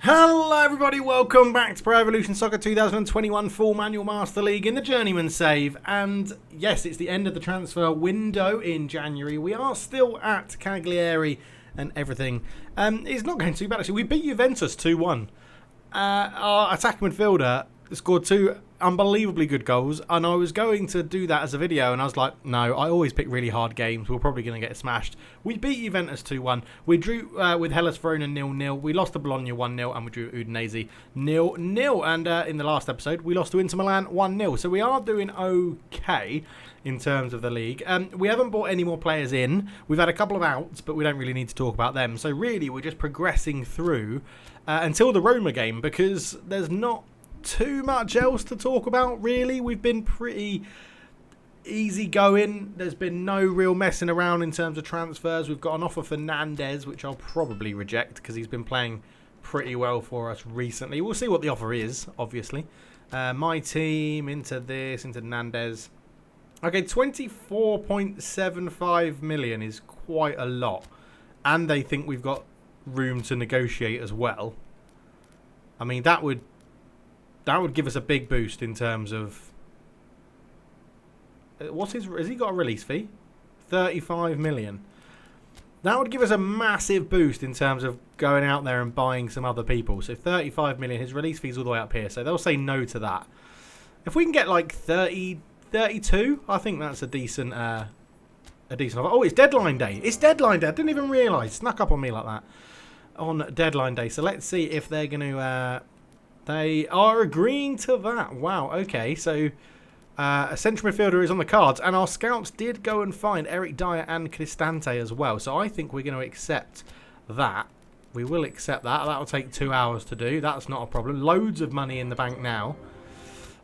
Hello everybody, welcome back to Pro Evolution Soccer 2021 Full Manual Master League in the Journeyman save. And yes, it's the end of the transfer window in January. We are still at Cagliari and everything. It's not going too bad actually. We beat Juventus 2-1. Our attacking midfielder scored two unbelievably good goals, and I was going to do that as a video, and I was like, no, I always pick really hard games. We're probably going to get smashed. We beat Juventus 2-1. We drew with Hellas Verona 0-0. We lost to Bologna 1-0, and we drew Udinese 0-0. And in the last episode, we lost to Inter Milan 1-0. So we are doing okay in terms of the league. We haven't bought any more players in. We've had a couple of outs, but we don't really need to talk about them. So really, we're just progressing through until the Roma game, because there's not too much else to talk about, really. We've been pretty easy going. There's been no real messing around in terms of transfers. We've got an offer for Nandez, which I'll probably reject because he's been playing pretty well for us recently. We'll see what the offer is, obviously. My team into Nandez. Okay, 24.75 million is quite a lot. And they think we've got room to negotiate as well. I mean, that would give us a big boost in terms of... has he got a release fee? 35 million. That would give us a massive boost in terms of going out there and buying some other people. So 35 million, his release fee's all the way up here. So they'll say no to that. If we can get like 30, 32, I think that's a decent offer. Oh, it's deadline day. It's deadline day. I didn't even realise. Snuck up on me like that on deadline day. So let's see if they're going to... They are agreeing to that. Wow, okay. So a central midfielder is on the cards. And our scouts did go and find Eric Dyer and Cristante as well. So I think we're going to accept that. We will accept that. That will take 2 hours to do. That's not a problem. Loads of money in the bank now.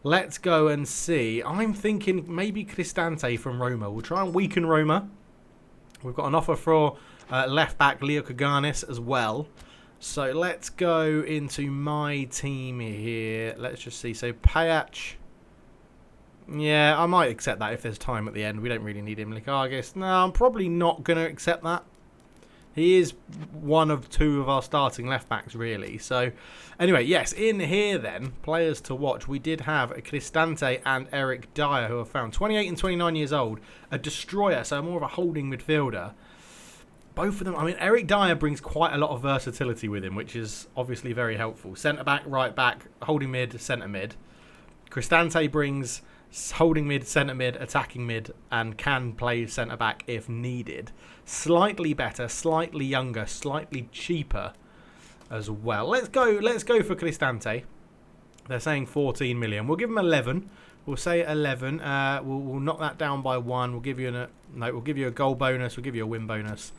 Let's go and see. I'm thinking maybe Cristante from Roma. We'll try and weaken Roma. We've got an offer for left-back Leo Kaganis as well. So let's go into my team here. Let's just see. So Pjanić. Yeah, I might accept that if there's time at the end. We don't really need him. Likargis. No, I'm probably not going to accept that. He is one of two of our starting left-backs, really. So, anyway, yes, in here then, players to watch. We did have Cristante and Eric Dyer, who are found 28 and 29 years old. A destroyer, so more of a holding midfielder. Both of them, I mean, Eric Dyer brings quite a lot of versatility with him, which is obviously very helpful. Centre-back, right-back, holding mid, centre-mid. Cristante brings holding mid, centre-mid, attacking mid, and can play centre-back if needed. Slightly better, slightly younger, slightly cheaper as well. Let's go for Cristante. They're saying 14 million. We'll give him 11. We'll say 11. We'll knock that down by 1. We'll give you we'll give you a goal bonus. We'll give you a win bonus.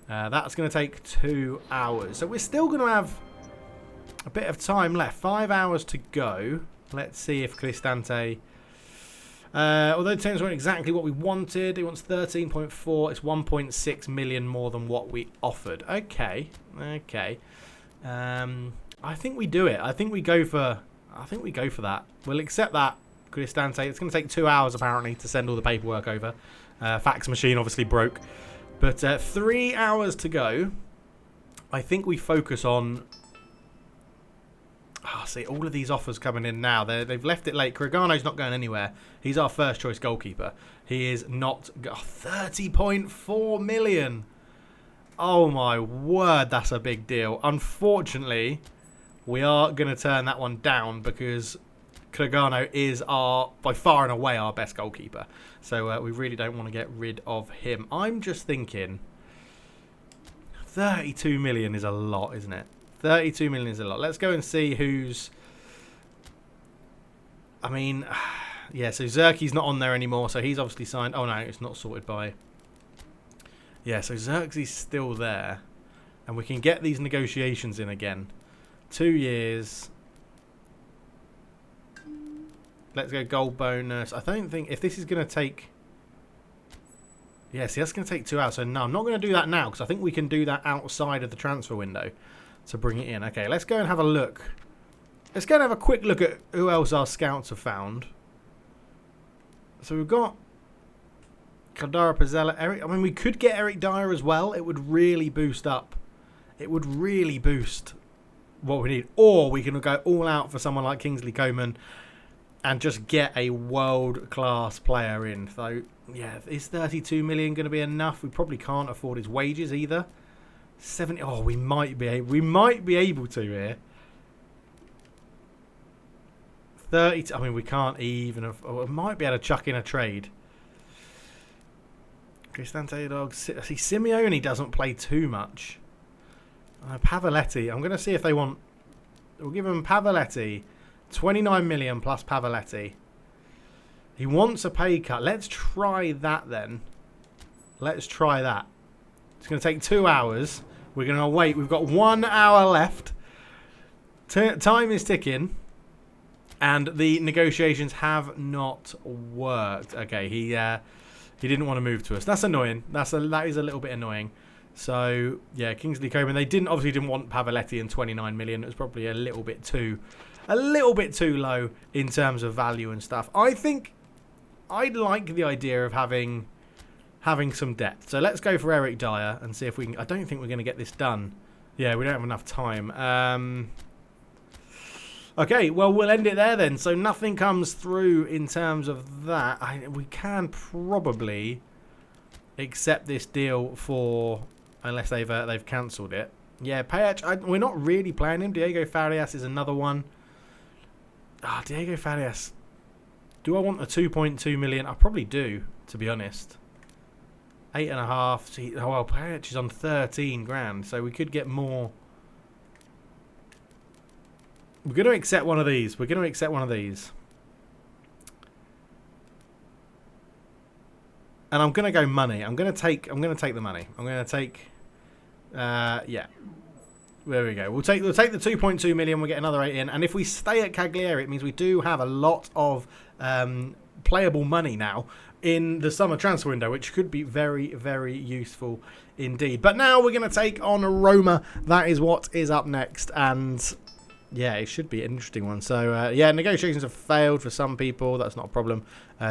That's going to take 2 hours. So we're still going to have a bit of time left. 5 hours to go. Let's see if Cristante... although the terms weren't exactly what we wanted. He wants 13.4. It's 1.6 million more than what we offered. Okay. I think we do it. I think we go for that. We'll accept that, Cristante. It's going to take 2 hours apparently to send all the paperwork over. Fax machine obviously broke. But 3 hours to go. I think we focus on... see, all of these offers coming in now. They've left it late. Cragano's not going anywhere. He's our first choice goalkeeper. He is not... 30.4 million. Oh my word, that's a big deal. Unfortunately, we are going to turn that one down because Cragano is by far and away our best goalkeeper. So we really don't want to get rid of him. I'm just thinking 32 million is a lot, isn't it? 32 million is a lot. Let's go and see who's... I mean, yeah, so Zerki's not on there anymore, so he's obviously signed. Oh, no, it's not sorted by... Yeah, so Xerxes still there. And we can get these negotiations in again. 2 years. Let's go gold bonus. I don't think... If this is going to take... Yeah, see, that's going to take 2 hours. So, no, I'm not going to do that now because I think we can do that outside of the transfer window to bring it in. Okay, let's go and have a look. Let's go and have a quick look at who else our scouts have found. So we've got Caldara Pizzella, Eric. I mean, we could get Eric Dyer as well. It would really boost up. It would really boost what we need. Or we can go all out for someone like Kingsley Coman and just get a world-class player in. So, yeah, is 32 million going to be enough? We probably can't afford his wages either. 70. Oh, we might be able to here. 30. I mean, we can't even. We might be able to chuck in a trade. Cristante Dog. See, Simeone doesn't play too much. Pavoletti. I'm going to see if they want. We'll give him Pavoletti. 29 million plus Pavoletti. He wants a pay cut. Let's try that then. Let's try that. It's going to take 2 hours. We're going to wait. We've got 1 hour left. Time is ticking. And the negotiations have not worked. Okay, he didn't want to move to us. That's annoying. That is a little bit annoying. So, yeah, Kingsley Coman. They obviously didn't want Pavoletti and 29 million. It was probably a little bit too low in terms of value and stuff. I think I'd like the idea of having some depth. So let's go for Eric Dyer and see if we can. I don't think we're going to get this done. Yeah, we don't have enough time. Okay, well, we'll end it there then. So nothing comes through in terms of that. We can probably accept this deal for, unless they've cancelled it. Yeah, Pjanić, we're not really playing him. Diego Farias is another one. Diego Farias. Do I want a 2.2 million? I probably do, to be honest. 8.5. Oh, well, Pjanić is on 13 grand, so we could get more. We're going to accept one of these. And I'm going to go money. I'm going to take the money. I'm going to take yeah. There we go. We'll take the 2.2 million. We'll get another 8 in. And if we stay at Cagliari, it means we do have a lot of playable money now in the summer transfer window, which could be very, very useful indeed. But now we're going to take on Roma. That is what is up next. And yeah, it should be an interesting one. So, yeah, negotiations have failed for some people. That's not a problem.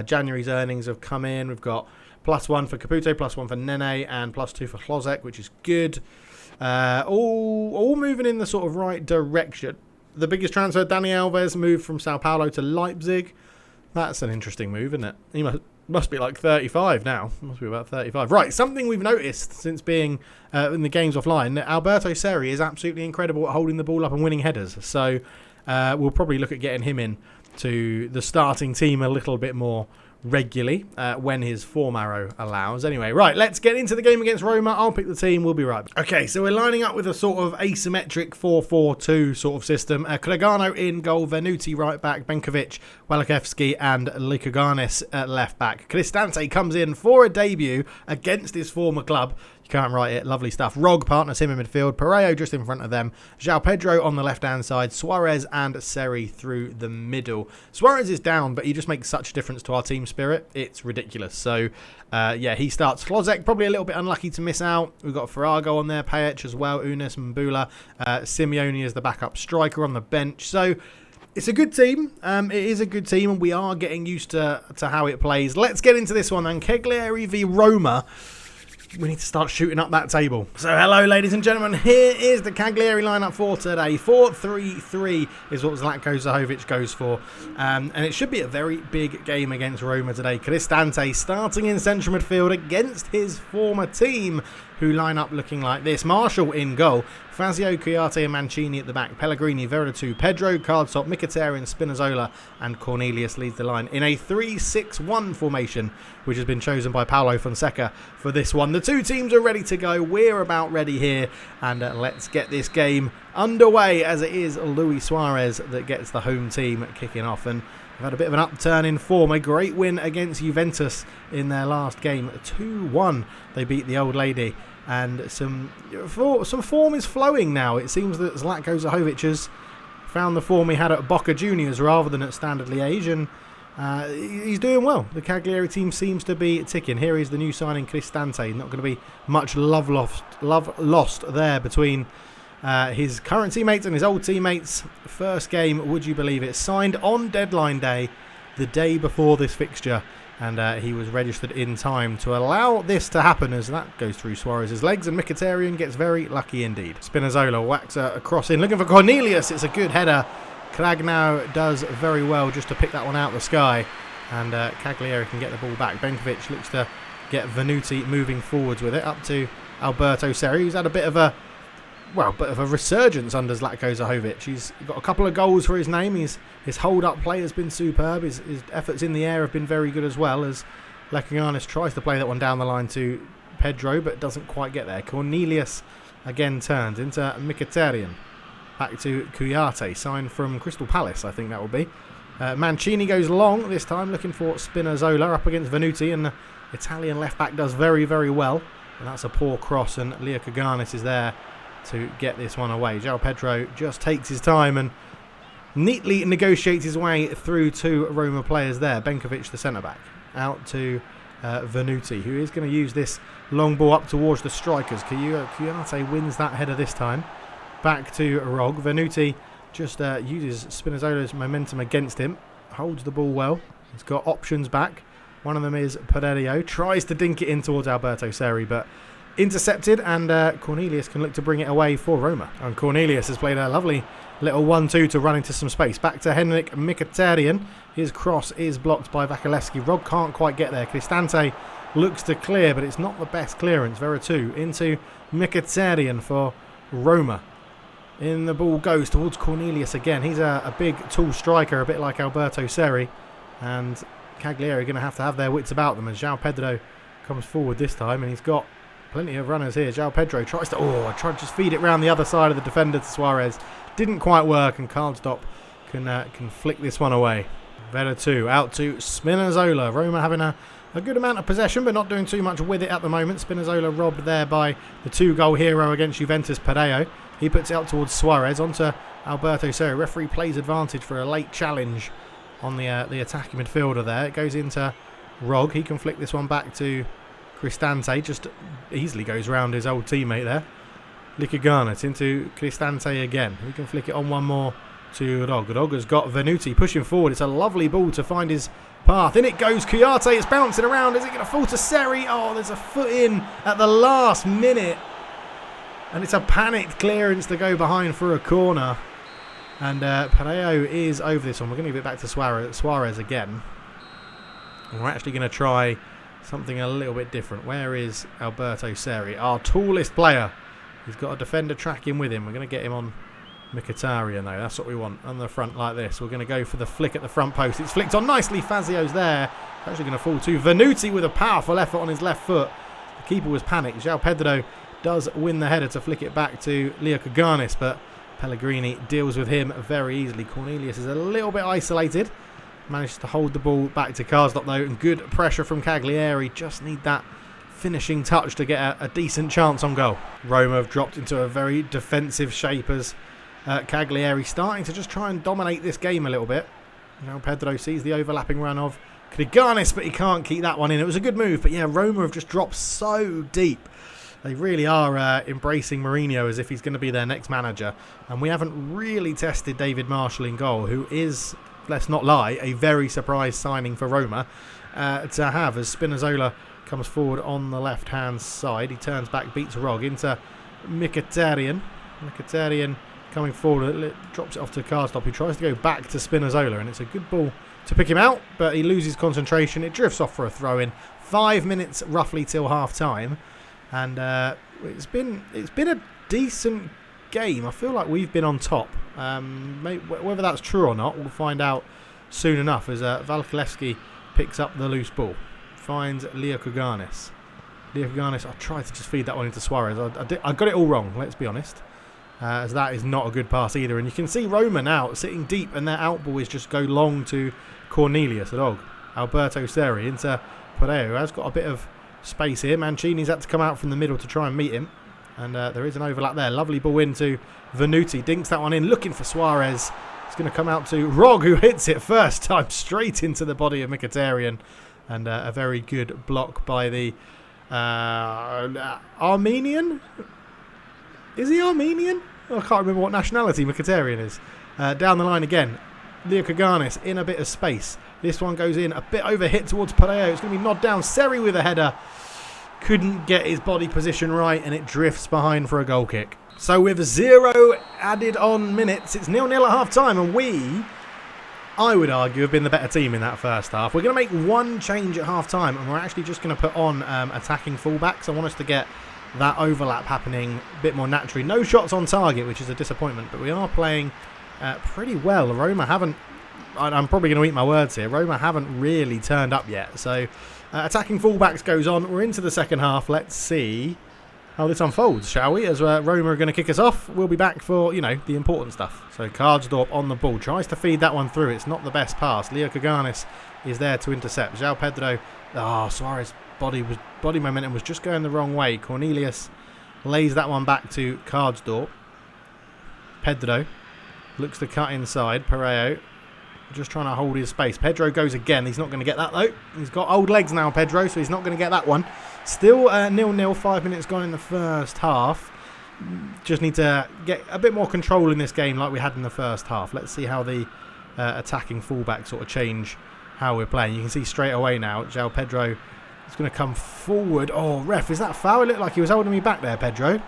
January's earnings have come in. We've got +1 for Caputo, +1 for Nene, and +2 for Hlozek, which is good. All moving in the sort of right direction. The biggest transfer, Dani Alves, moved from Sao Paulo to Leipzig. That's an interesting move, isn't it? He must be like 35 now. Must be about 35. Right, something we've noticed since being in the games offline, Alberto Seri is absolutely incredible at holding the ball up and winning headers. So we'll probably look at getting him in to the starting team a little bit more regularly when his form arrow allows. Anyway, right, let's get into the game against Roma. I'll pick the team. We'll be right back. Okay, so we're lining up with a sort of asymmetric 4-4-2 sort of system. Kregano in goal, Venuti right back, Benkovic, Walakewski and Likoganis at left back. Cristante comes in for a debut against his former club. Can't write it. Lovely stuff. Rog partners him in midfield. Pereiro just in front of them. João Pedro on the left-hand side. Suarez and Seri through the middle. Suarez is down, but he just makes such a difference to our team spirit. It's ridiculous. So, yeah, he starts. Hlozek probably a little bit unlucky to miss out. We've got Farago on there. Pjanić as well. Unis, Mbula. Simeone is the backup striker on the bench. So, it's a good team. It is a good team, and we are getting used to how it plays. Let's get into this one then. Cagliari v Roma. We need to start shooting up that table. So hello, ladies and gentlemen. Here is the Cagliari lineup for today. 4-3-3 is what Zlatko Zahovic goes for. And it should be a very big game against Roma today. Cristante starting in central midfield against his former team, who line up looking like this. Marshall in goal. Fazio, Kouyaté and Mancini at the back. Pellegrini, Veretout, Pedro, Cardstop, Mkhitaryan, Spinazzola and Cornelius leads the line in a 3-6-1 formation, which has been chosen by Paulo Fonseca for this one. The two teams are ready to go. We're about ready here. And let's get this game underway, as it is Luis Suarez that gets the home team kicking off. And they've had a bit of an upturn in form. A great win against Juventus in their last game. 2-1. They beat the old lady. And some form is flowing now. It seems that Zlatko Zahovic has found the form he had at Boca Juniors rather than at Standard Liège, and he's doing well. The Cagliari team seems to be ticking. Here is the new signing, Cristante. Not going to be much love lost there between his current teammates and his old teammates. First game, would you believe it, signed on deadline day, the day before this fixture And he was registered in time to allow this to happen, as that goes through Suarez's legs, and Mkhitaryan gets very lucky indeed. Spinazzola whacks a cross in, looking for Cornelius. It's a good header. Kragnow does very well just to pick that one out of the sky, and Cagliari can get the ball back. Benkovic looks to get Venuti moving forwards with it, up to Alberto Seri, who's had a bit of a resurgence under Zlatko Zahovic. He's got a couple of goals for his name. His hold-up play has been superb. His efforts in the air have been very good as well, as Lekaganis tries to play that one down the line to Pedro, but doesn't quite get there. Cornelius again turns into Mkhitaryan. Back to Kouyaté, signed from Crystal Palace, I think that will be. Mancini goes long this time, looking for Spinazzola up against Venuti, and the Italian left-back does very, very well. And that's a poor cross, and Lekaganis is there to get this one away. João Pedro just takes his time and neatly negotiates his way through two Roma players there. Benkovic, the centre-back, out to Venuti, who is going to use this long ball up towards the strikers. Kouyaté wins that header this time. Back to Rog. Venuti just uses Spinazzola's momentum against him. Holds the ball well. He's got options back. One of them is Peredio. Tries to dink it in towards Alberto Seri, but intercepted, and Cornelius can look to bring it away for Roma. And Cornelius has played a lovely little 1-2 to run into some space. Back to Henrik Mkhitaryan. His cross is blocked by Vasilevski. Rog can't quite get there. Cristante looks to clear, but it's not the best clearance. Veretout into Mkhitaryan for Roma. In the ball goes towards Cornelius again. He's a big, tall striker, a bit like Alberto Seri. And Cagliari are going to have their wits about them, as João Pedro comes forward this time, and he's got plenty of runners here. João Pedro tries to just feed it round the other side of the defender to Suarez. Didn't quite work, and Karlstop can flick this one away. Veretout out to Spinazzola. Roma having a good amount of possession, but not doing too much with it at the moment. Spinazzola robbed there by the 2-goal hero against Juventus, Peredio. He puts it out towards Suarez, onto Alberto Seri. Referee plays advantage for a late challenge on the attacking midfielder there. It goes into Rog. He can flick this one back to Cristante. Just easily goes round his old teammate there. Lekaganis into Cristante again. He can flick it on one more to Rog. Rog has got Venuti pushing forward. It's a lovely ball to find his path. In it goes Kouyaté. It's bouncing around. Is it going to fall to Seri? Oh, there's a foot in at the last minute. And it's a panicked clearance to go behind for a corner. And Peredio is over this one. We're going to give it back to Suarez again. And we're actually going to try something a little bit different. Where is Alberto Seri? Our tallest player. He's got a defender tracking with him. We're going to get him on Mkhitaryan though. That's what we want on the front like this. We're going to go for the flick at the front post. It's flicked on nicely. Fazio's there. It's actually going to fall to Venuti with a powerful effort on his left foot. The keeper was panicked. João Pedro does win the header to flick it back to Lekaganis, but Pellegrini deals with him very easily. Cornelius is a little bit isolated. Manages to hold the ball back to Karlstop though, and good pressure from Cagliari. Just need that finishing touch to get a decent chance on goal. Roma have dropped into a very defensive shape, as Cagliari starting to just try and dominate this game a little bit. Now Pedro sees the overlapping run of Kriganis, but he can't keep that one in. It was a good move, but yeah, Roma have just dropped so deep. They really are embracing Mourinho as if he's going to be their next manager. And we haven't really tested David Marshall in goal, who is, let's not lie, a very surprise signing for Roma to have, as Spinazzola comes forward on the left-hand side. He turns back, beats Rog into Mkhitaryan. Mkhitaryan coming forward, drops it off to Karlstop, who tries to go back to Spinazzola, and it's a good ball to pick him out, but he loses concentration. It drifts off for a throw-in. 5 minutes roughly till half-time. And it's been a decent game. I feel like we've been on top. Whether that's true or not, we'll find out soon enough, as Vasilevski picks up the loose ball. Finds Lekaganis. Lekaganis, I tried to just feed that one into Suarez. I got it all wrong, let's be honest. As that is not a good pass either. And you can see Roma now sitting deep, and their outball is just go long to Cornelius. Alberto Seri into Peredio, who has got a bit of space here. Mancini's had to come out from the middle to try and meet him, and there is an overlap there. Lovely ball into Venuti, dinks that one in, looking for Suarez. It's going to come out to Rog, who hits it first time straight into the body of Mkhitaryan, and a very good block by the Armenian. Is he Armenian? I can't remember what nationality Mkhitaryan is. Down the line again, Lekaganis in a bit of space, This one goes in a bit over hit towards Pereira. It's going to be nodded down. Seri with a header. Couldn't get his body position right, and it drifts behind for a goal kick. So with 0 added on minutes, it's 0-0 at half time, and we, I would argue, have been the better team in that first half. We're going to make one change at half time, and we're actually just going to put on attacking fullbacks. I want us to get that overlap happening a bit more naturally. No shots on target, which is a disappointment, but we are playing pretty well. Roma haven't, I'm probably going to eat my words here, Roma haven't really turned up yet. So attacking fullbacks goes on. We're into the second half. Let's see how this unfolds, shall we? As Roma are going to kick us off. We'll be back for, you know, the important stuff. So Karsdorp on the ball. Tries to feed that one through. It's not the best pass. Leo Kaganis is there to intercept. João Pedro. Suarez' body momentum was just going the wrong way. Cornelius lays that one back to Karsdorp. Pedro looks to cut inside. Pereira just trying to hold his space. Pedro goes again. He's not going to get that though. He's got old legs now, Pedro, so he's not going to get that one. Still 0-0, 5 minutes gone in the first half. Just need to get a bit more control in this game like we had in the first half. Let's see how the attacking fullback sort of change how we're playing. You can see straight away now, João Pedro is going to come forward. Oh, ref, is that foul? It looked like he was holding me back there, Pedro.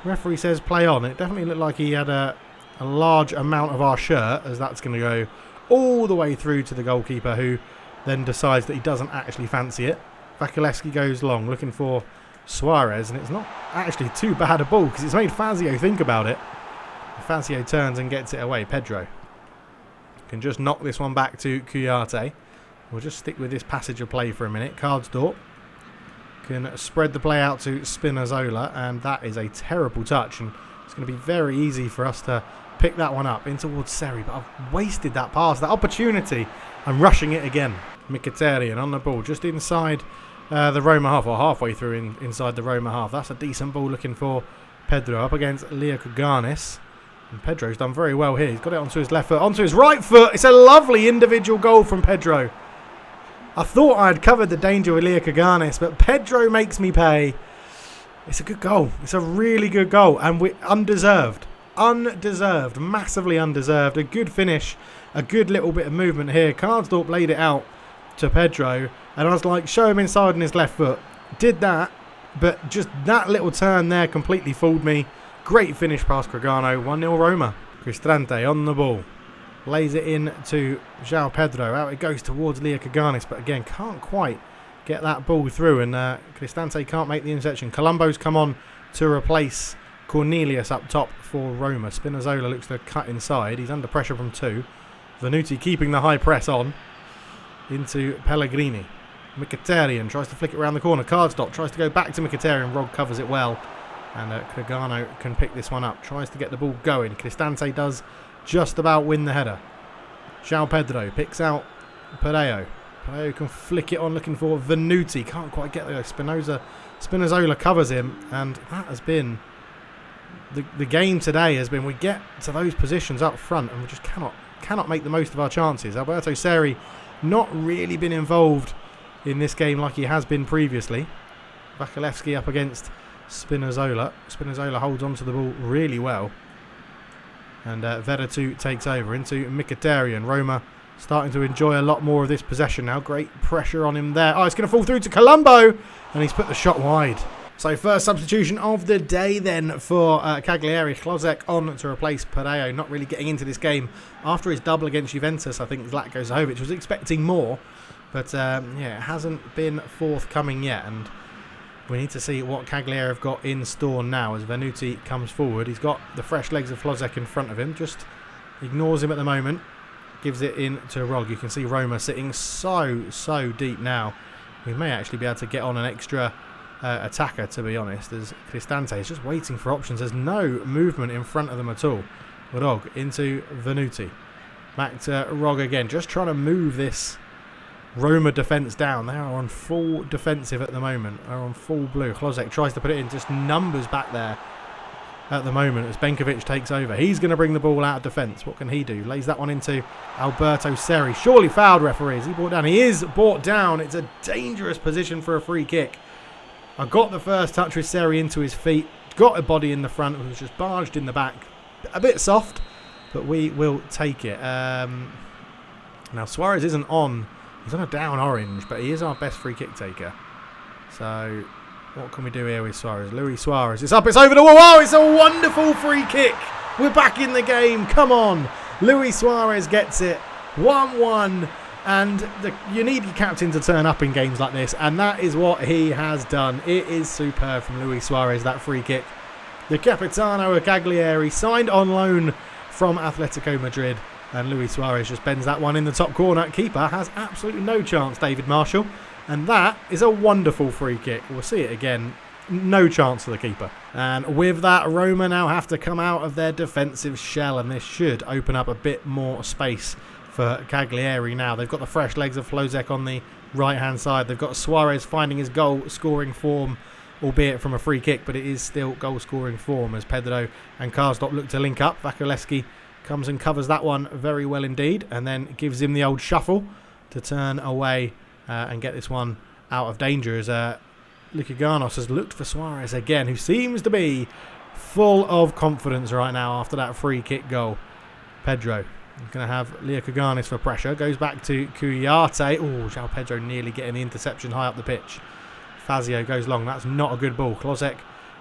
Referee says play on. It definitely looked like he had a large amount of our shirt, as that's going to go all the way through to the goalkeeper, who then decides that he doesn't actually fancy it. Vasilevski goes long, looking for Suarez, and it's not actually too bad a ball because it's made Fazio think about it. Fazio turns and gets it away. Pedro can just knock this one back to Kuyate. We'll just stick with this passage of play for a minute. Karsdorp can spread the play out to Spinazzola, and that is a terrible touch, and it's going to be very easy for us to pick that one up in towards Seri, but I've wasted that pass, that opportunity. I'm rushing it again. Mkhitaryan on the ball, just inside the Roma half, or halfway through inside the Roma half. That's a decent ball, looking for Pedro up against Leo Kaganis. And Pedro's done very well here. He's got it onto his left foot, onto his right foot. It's a lovely individual goal from Pedro. I thought I had covered the danger with Leo Kaganis, but Pedro makes me pay. It's a good goal. It's a really good goal, and we undeserved. Undeserved, massively undeserved. A good finish, a good little bit of movement here. Karsdorp laid it out to Pedro, and I was like, show him inside on his left foot. Did that, but just that little turn there completely fooled me. Great finish past Cragano. 1-0 Roma. Cristante on the ball. Lays it in to João Pedro. Out it goes towards Leo Kaganis, but again, can't quite get that ball through, and Cristante can't make the interception. Colombo's come on to replace Cornelius up top for Roma. Spinazzola looks to cut inside. He's under pressure from 2. Venuti keeping the high press on into Pellegrini. Mkhitaryan tries to flick it around the corner. Karsdorp tries to go back to Mkhitaryan. Rog covers it well, and Cragano can pick this one up. Tries to get the ball going. Cristante does just about win the header. João Pedro picks out Pereira. Pereira can flick it on, looking for Venuti. Can't quite get there. Spinazzola covers him, and that has been the game today. Has been, we get to those positions up front and we just cannot make the most of our chances. Alberto Seri not really been involved in this game like he has been previously. Vasilevski up against Spinazzola. Spinazzola holds onto the ball really well, and Veretout takes over into Mkhitaryan. Roma starting to enjoy a lot more of this possession now. Great pressure on him there. Oh, it's going to fall through to Colombo, and he's put the shot wide. So first substitution of the day then for Cagliari. Klozek on to replace Pereira. Not really getting into this game after his double against Juventus. I think Zlatko Zahovic was expecting more, but yeah, it hasn't been forthcoming yet, and we need to see what Cagliari have got in store now as Venuti comes forward. He's got the fresh legs of Klozek in front of him, just ignores him at the moment, gives it in to Rog. You can see Roma sitting so deep now. We may actually be able to get on an extra attacker, to be honest, as Cristante is just waiting for options. There's no movement in front of them at all. Rog into Venuti. Back to Rog again, just trying to move this Roma defence down. They are on full defensive at the moment. They're on full blue. Klozek tries to put it in, just numbers back there at the moment as Benkovic takes over. He's going to bring the ball out of defence. What can he do? Lays that one into Alberto Seri. Surely fouled, referee. Is he brought down? He is brought down. It's a dangerous position for a free kick. I got the first touch with Seri into his feet. Got a body in the front. It was just barged in the back. A bit soft, but we will take it. Now, Suarez isn't on. He's on a down orange, but he is our best free kick taker. So, what can we do here with Suarez? Luis Suarez. It's up. It's over the wall. Oh, it's a wonderful free kick. We're back in the game. Come on. Luis Suarez gets it. 1-1. And you need your captain to turn up in games like this. And that is what he has done. It is superb from Luis Suarez, that free kick. The Capitano of Cagliari, signed on loan from Atletico Madrid. And Luis Suarez just bends that one in the top corner. Keeper has absolutely no chance, David Marshall. And that is a wonderful free kick. We'll see it again. No chance for the keeper. And with that, Roma now have to come out of their defensive shell. And this should open up a bit more space for Cagliari now. They've got the fresh legs of Flozek on the right-hand side. They've got Suarez finding his goal-scoring form, albeit from a free kick, but it is still goal-scoring form as Pedro and Karsdorp look to link up. Vakuleski comes and covers that one very well indeed, and then gives him the old shuffle to turn away and get this one out of danger as Lykoganos has looked for Suarez again, who seems to be full of confidence right now after that free kick goal. Pedro going to have Lykoganos for pressure, goes back to Kouyaté. Oh, João Pedro nearly getting the interception high up the pitch. Fazio goes long, that's not a good ball. Klozek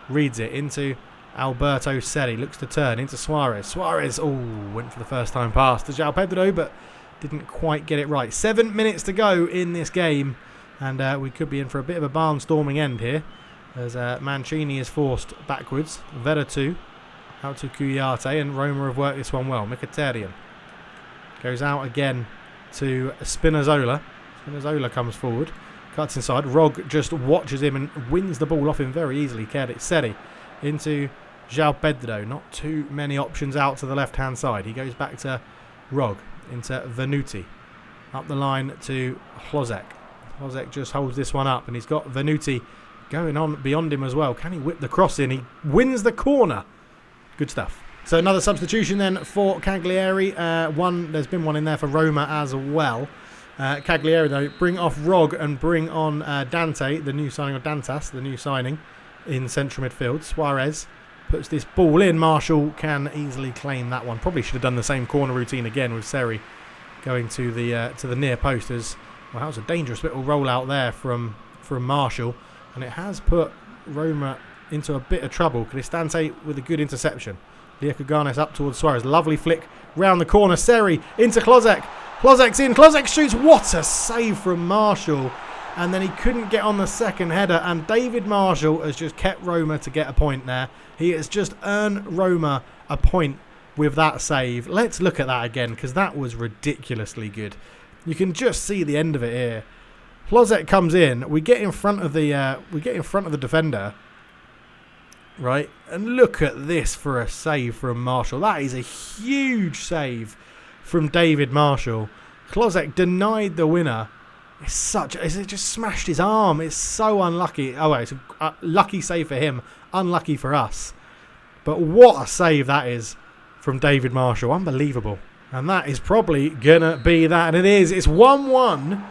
reads it into Alberto Seri, looks to turn into Suarez. Suarez, went for the first time pass to João Pedro, but didn't quite get it right. 7 minutes to go in this game, and we could be in for a bit of a barnstorming end here, as Mancini is forced backwards. Veretout out to Kouyaté, and Roma have worked this one well. Mkhitaryan goes out again to Spinazzola. Spinazzola comes forward, cuts inside. Rog just watches him and wins the ball off him very easily. Seri into João Pedro. Not too many options out to the left-hand side. He goes back to Rog, into Venuti. Up the line to Hlozek. Hlozek just holds this one up, and he's got Venuti going on beyond him as well. Can he whip the cross in? He wins the corner. Good stuff. So another substitution then for Cagliari. There's been one in there for Roma as well. Cagliari, though, bring off Rog and bring on Dante, the new signing, or Dantas, the new signing, in central midfield. Suarez puts this ball in. Marshall can easily claim that one. Probably should have done the same corner routine again with Seri going to the near post. As well, that was a dangerous little rollout there from Marshall, and it has put Roma into a bit of trouble. Cristante with a good interception. Lykoganos up towards Suarez. Lovely flick round the corner. Seri into Klozek. Klozek's in. Klozek shoots. What a save from Marshall. And then he couldn't get on the second header. And David Marshall has just kept Roma to get a point there. He has just earned Roma a point with that save. Let's look at that again, because that was ridiculously good. You can just see the end of it here. Klozek comes in. We get in front of the defender. Right, and look at this for a save from Marshall. That is a huge save from David Marshall. Klozek denied the winner. It just smashed his arm. It's so unlucky. Oh, it's a lucky save for him, unlucky for us. But what a save that is from David Marshall. Unbelievable. And that is probably gonna be that, and it is. It's 1-1.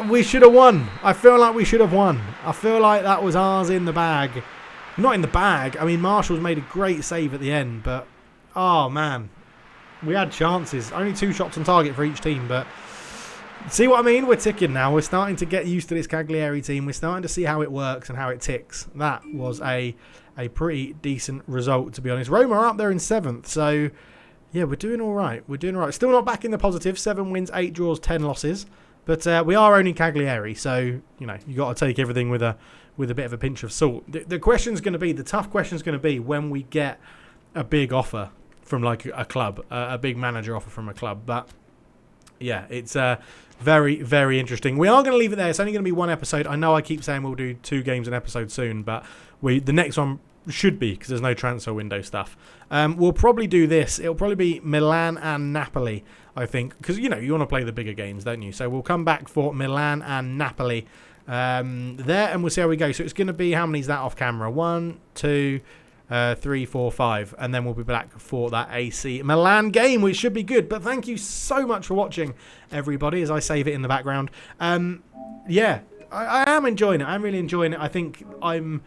We should have won. I feel like we should have won. I feel like that was ours in the bag. Not in the bag. I mean, Marshall's made a great save at the end, but oh man, we had chances. Only 2 shots on target for each team, but see what I mean? We're ticking now. We're starting to get used to this Cagliari team. We're starting to see how it works and how it ticks. That was a pretty decent result, to be honest. Roma are up there in 7th, so yeah, we're doing all right. We're doing all right. Still not back in the positive. 7 wins, 8 draws, 10 losses. But we are only Cagliari, so you know you got to take everything with a bit of a pinch of salt. The question's going to be, the tough question's going to be when we get a big offer from like a club, a big manager offer from a club. But yeah, it's very, very interesting. We are going to leave it there. It's only going to be 1 episode. I know I keep saying we'll do 2 games an episode soon, but the next one should be, because there's no transfer window stuff. We'll probably do this. It'll probably be Milan and Napoli, I think, because you want to play the bigger games, don't you? So we'll come back for Milan and Napoli there, and we'll see how we go. So it's going to be, how many is that off camera? 1, 2, 3, 4, 5, and then we'll be back for that AC Milan game, which should be good. But thank you so much for watching, everybody, as I save it in the background. Yeah, I am enjoying it. I'm really enjoying it. I think I'm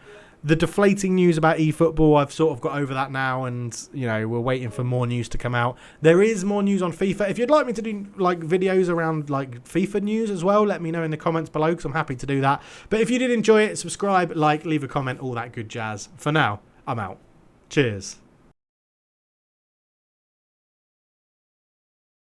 The deflating news about eFootball, I've sort of got over that now, and we're waiting for more news to come out. There is more news on FIFA. If you'd like me to do like videos around like FIFA news as well, let me know in the comments below, because I'm happy to do that. But if you did enjoy it, subscribe, like, leave a comment, all that good jazz. For now, I'm out. Cheers.